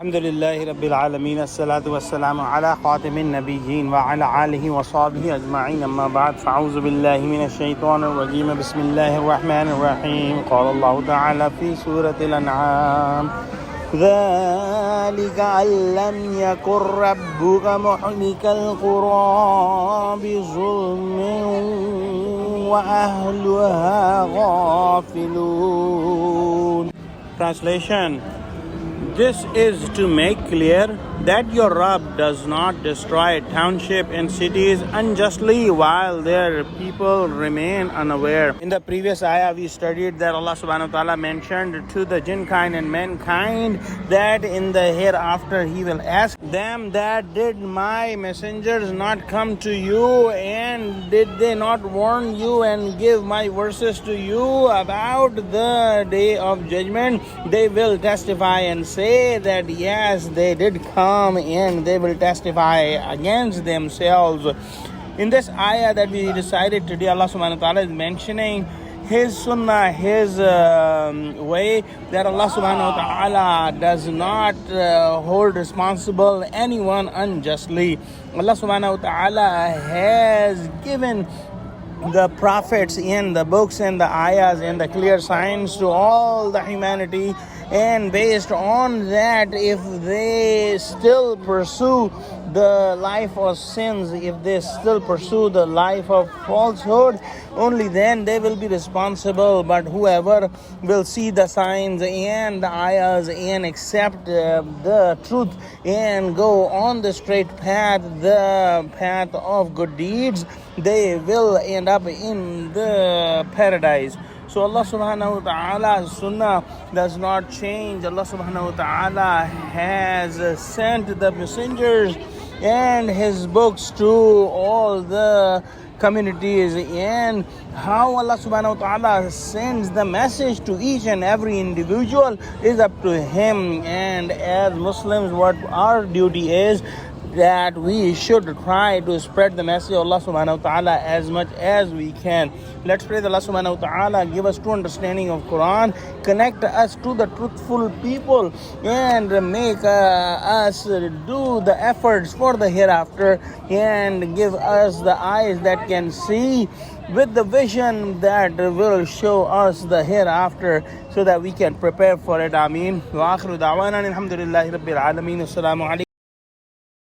Alhamdulillahi Rabbil Alameen, As-salatu was-salamu ala khatimin nabiyyin wa ala alihi wa sahbihi ajma'in, amma ba'd, fa'auzu billahi minash shaitanir rajim, bismillahir rahmanir rahim. Qala Allah ta'ala fi Surah Al-Anaam, ذلك أن لم يكن ربك مهلك القرى بظلم وأهلها غافلون. Translation: this is to make clear that your Rabb does not destroy township and cities unjustly while their people remain unaware. In the previous ayah, we studied that Allah subhanahu wa ta'ala mentioned to the jinn kind and mankind that in the hereafter He will ask them that did my messengers not come to you, and did they not warn you and give my verses to you about the day of judgment? They will testify and say that yes, they did come, and they will testify against themselves. In this ayah that we recited today, Allah subhanahu wa ta'ala is mentioning His sunnah, His way, that Allah subhanahu wa ta'ala does not hold responsible anyone unjustly. Allah subhanahu wa ta'ala has given the prophets in the books and the ayahs and the clear signs to all the humanity, and based on that, if they still pursue the life of sins, if they still pursue the life of falsehood, only then they will be responsible. But whoever will see the signs and the ayahs and accept the truth and go on the straight path, the path of good deeds, they will end up in the paradise. So Allah subhanahu wa ta'ala's sunnah does not change. Allah subhanahu wa ta'ala has sent the messengers and His books to all the communities, and how Allah subhanahu wa ta'ala sends the message to each and every individual is up to Him. And as Muslims, what our duty is, that we should try to spread the message of Allah subhanahu wa ta'ala as much as we can. Let's pray that Allah subhanahu wa ta'ala give us true understanding of Quran, connect us to the truthful people, and make us do the efforts for the hereafter, and give us the eyes that can see with the vision that will show us the hereafter, so that we can prepare for it. Ameen. Wa akhiru da'wana alhamdulillahi rabbil alameen. Assalamu alaikum.